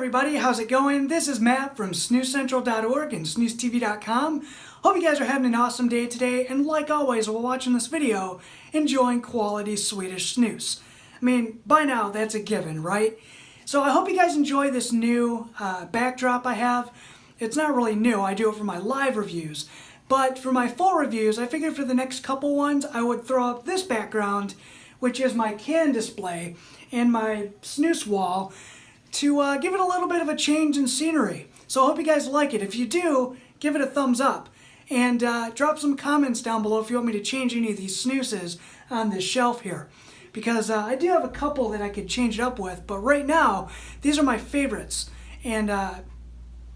everybody, how's it going? This is Matt from SnusCENTRAL.org and SnusTV.com. Hope you guys are having an awesome day today, and like always while watching this video, enjoying quality Swedish snus. I mean, by now that's a given, right? So I hope you guys enjoy this new backdrop I have. It's not really new, I do it for my live reviews. But for my full reviews, I figured for the next couple ones I would throw up this background, which is my can display and my snus wall, to give it a little bit of a change in scenery. So I hope you guys like it. If you do, give it a thumbs up. And drop some comments down below if you want me to change any of these snoozes on this shelf here. Because I do have a couple that I could change it up with, but right now, these are my favorites. And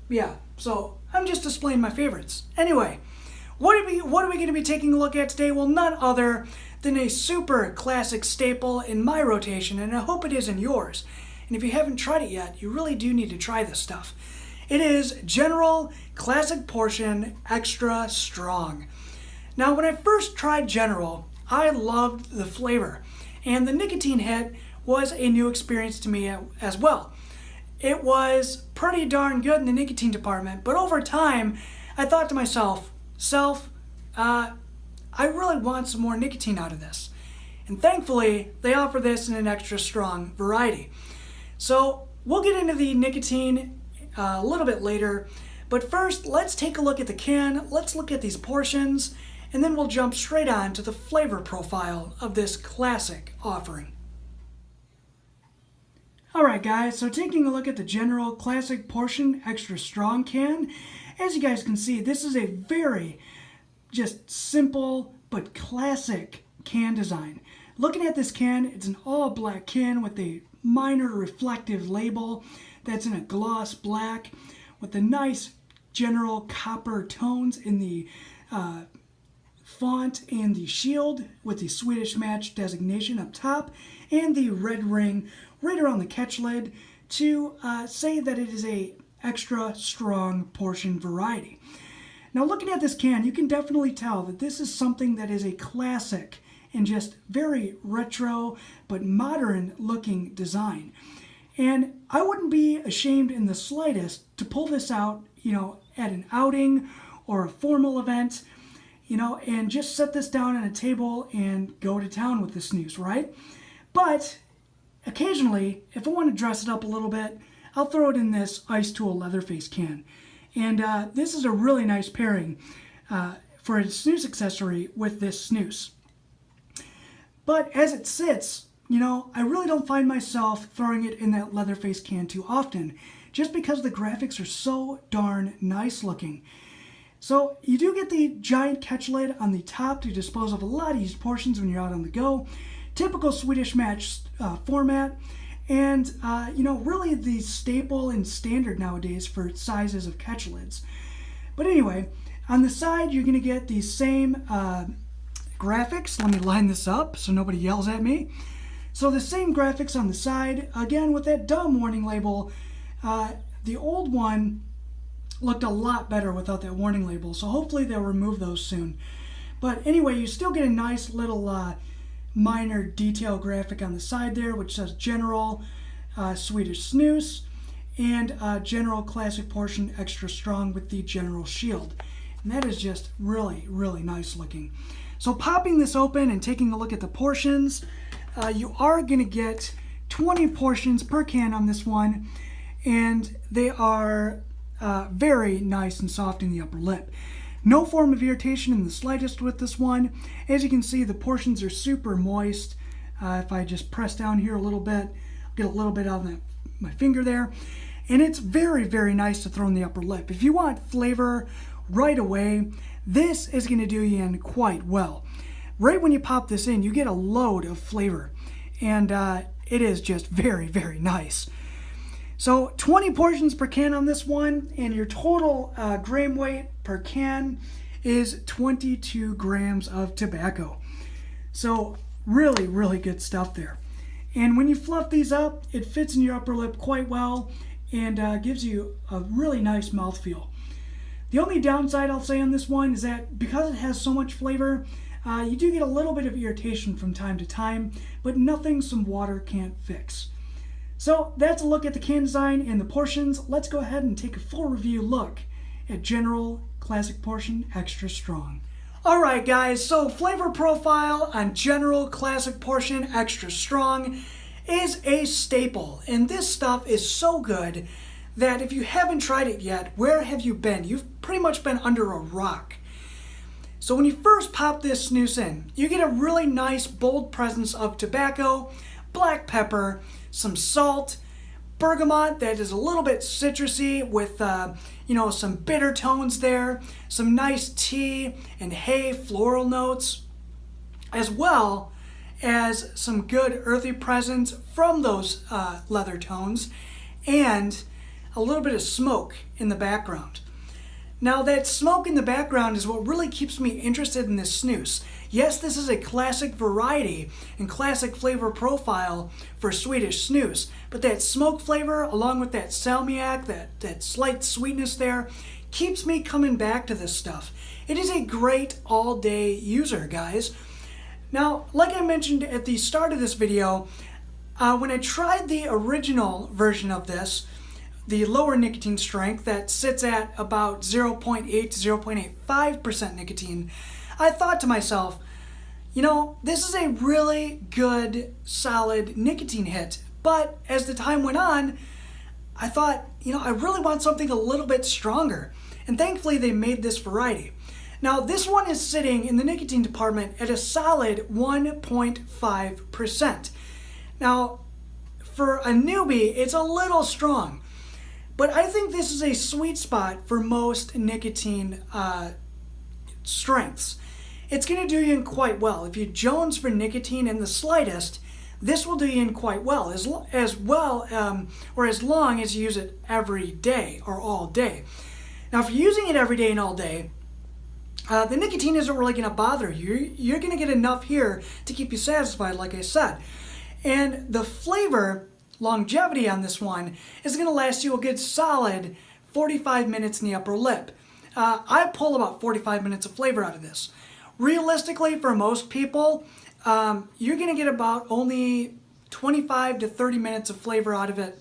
yeah, so I'm just displaying my favorites. Anyway, what are we going to be taking a look at today? Well, none other than a super classic staple in my rotation, and I hope it is in yours. And if you haven't tried it yet, you really do need to try this stuff. It is General Classic Portion Extra Strong. Now, when I first tried General, I loved the flavor, and the nicotine hit was a new experience to me as well. It was pretty darn good in the nicotine department, but over time, I thought to myself, I really want some more nicotine out of this. And thankfully, they offer this in an extra strong variety. So we'll get into the nicotine a little bit later, but first let's take a look at the can, let's look at these portions, and then we'll jump straight on to the flavor profile of this classic offering. Alright guys, so taking a look at the General Classic Portion Extra Strong can, as you guys can see, this is a very just simple but classic can design. Looking at this can, it's an all black can with a minor reflective label that's in a gloss black with the nice general copper tones in the font and the shield with the Swedish Match designation up top and the red ring right around the catch lid to say that it is a extra strong portion variety. Now looking at this can, you can definitely tell that this is something that is a classic and just very retro but modern looking design. And I wouldn't be ashamed in the slightest to pull this out, at an outing or a formal event, and just set this down on a table and go to town with the snus, right? But occasionally, if I want to dress it up a little bit, I'll throw it in this Ice Tool Leatherface can. And this is a really nice pairing for a snus accessory with this snus. But as it sits, I really don't find myself throwing it in that Leatherface can too often, just because the graphics are so darn nice looking. So you do get the giant catch lid on the top to dispose of a lot of used portions when you're out on the go. Typical Swedish Match format. And, really the staple and standard nowadays for sizes of catch lids. But anyway, on the side, you're going to get the same graphics. Let me line this up so nobody yells at me. So the same graphics on the side, again with that dumb warning label. The old one looked a lot better without that warning label, so hopefully they'll remove those soon. But anyway, you still get a nice little minor detail graphic on the side there, which says General Swedish Snus and General Classic Portion Extra Strong with the General Shield. And that is just really, really nice looking. So popping this open and taking a look at the portions, you are going to get 20 portions per can on this one, and they are very nice and soft in the upper lip. No form of irritation in the slightest with this one. As you can see, the portions are super moist. If I just press down here a little bit, I'll get a little bit out of my finger there. And it's very, very nice to throw in the upper lip. If you want flavor right away, this is going to do you in quite well. Right when you pop this in, you get a load of flavor. And it is just very, very nice. So 20 portions per can on this one, and your total gram weight per can is 22 grams of tobacco. So really, really good stuff there. And when you fluff these up, it fits in your upper lip quite well and gives you a really nice mouthfeel. The only downside I'll say on this one is that because it has so much flavor, you do get a little bit of irritation from time to time, but nothing some water can't fix. So that's a look at the can design and the portions. Let's go ahead and take a full review look at General Classic Portion Extra Strong. Alright guys, so flavor profile on General Classic Portion Extra Strong is a staple. And this stuff is so good that if you haven't tried it yet, where have you been? You've pretty much been under a rock. So when you first pop this snus in, you get a really nice bold presence of tobacco, black pepper, some salt, bergamot that is a little bit citrusy with some bitter tones there, some nice tea and hay floral notes, as well as some good earthy presence from those leather tones, and a little bit of smoke in the background. Now that smoke in the background is what really keeps me interested in this snus. Yes, this is a classic variety and classic flavor profile for Swedish snus, but that smoke flavor along with that salmiak, that slight sweetness there, keeps me coming back to this stuff. It is a great all-day user, guys. Now, like I mentioned at the start of this video, when I tried the original version of this, the lower nicotine strength that sits at about 0.8 to 0.85% nicotine, I thought to myself, this is a really good, solid nicotine hit. But as the time went on, I thought, I really want something a little bit stronger. And thankfully they made this variety. Now this one is sitting in the nicotine department at a solid 1.5%. Now for a newbie, it's a little strong. But I think this is a sweet spot for most nicotine strengths. It's going to do you in quite well. If you jones for nicotine in the slightest, this will do you in quite well, as long as you use it every day or all day. Now, if you're using it every day and all day, the nicotine isn't really going to bother you. You're going to get enough here to keep you satisfied, like I said. And the flavor longevity on this one is going to last you a good solid 45 minutes in the upper lip. I pull about 45 minutes of flavor out of this. Realistically, for most people, you're going to get about only 25 to 30 minutes of flavor out of it,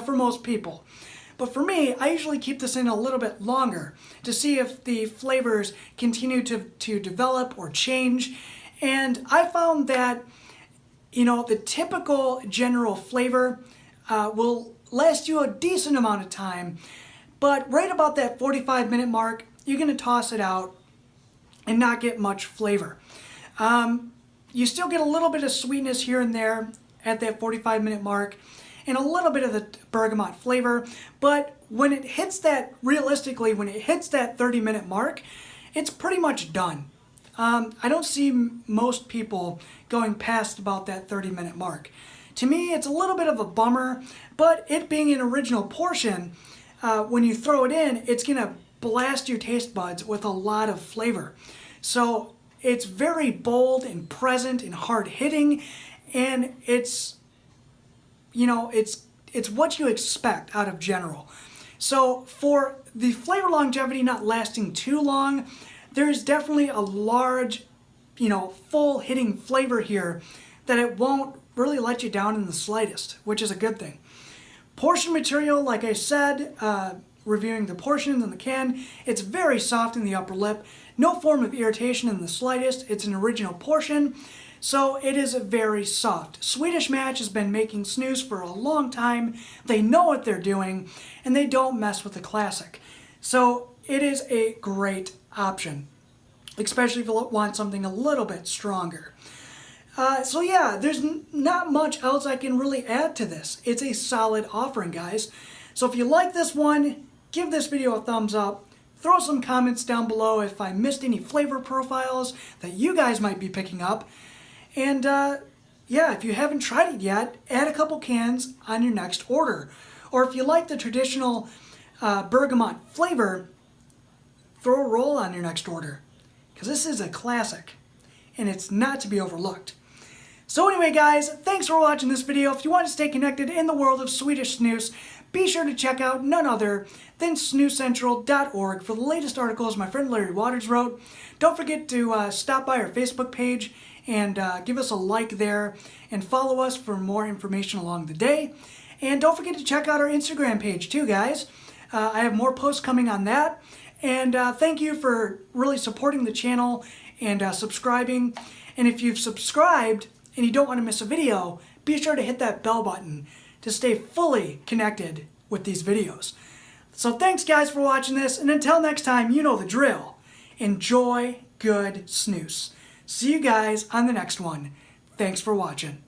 for most people. But for me, I usually keep this in a little bit longer to see if the flavors continue to develop or change. And I found that the typical general flavor will last you a decent amount of time, but right about that 45-minute mark, you're going to toss it out and not get much flavor. You still get a little bit of sweetness here and there at that 45-minute mark, and a little bit of the bergamot flavor, but when it hits that, realistically, when it hits that 30-minute mark, it's pretty much done. I don't see most people going past about that 30-minute mark. To me, it's a little bit of a bummer, but it being an original portion, when you throw it in, it's going to blast your taste buds with a lot of flavor. So it's very bold and present and hard-hitting, and it's what you expect out of General. So for the flavor longevity not lasting too long, there's definitely a large, full hitting flavor here that it won't really let you down in the slightest, which is a good thing. Portion material, like I said, reviewing the portions in the can, it's very soft in the upper lip, no form of irritation in the slightest. It's an original portion, so it is very soft. Swedish Match has been making snus for a long time. They know what they're doing, and they don't mess with the classic. So it is a great option, especially if you want something a little bit stronger. So yeah, there's not much else I can really add to this. It's a solid offering, guys. So if you like this one, give this video a thumbs up. Throw some comments down below if I missed any flavor profiles that you guys might be picking up. And yeah, if you haven't tried it yet, add a couple cans on your next order. Or if you like the traditional bergamot flavor, throw a roll on your next order. Because this is a classic, and it's not to be overlooked. So anyway, guys, thanks for watching this video. If you want to stay connected in the world of Swedish snus, be sure to check out none other than SnusCENTRAL.org for the latest articles my friend Larry Waters wrote. Don't forget to stop by our Facebook page and give us a like there and follow us for more information along the day. And don't forget to check out our Instagram page too, guys. I have more posts coming on that. And thank you for really supporting the channel and subscribing. And if you've subscribed and you don't want to miss a video, be sure to hit that bell button to stay fully connected with these videos. So thanks guys for watching this, and until next time, you know the drill. Enjoy good snus. See you guys on the next one. Thanks for watching.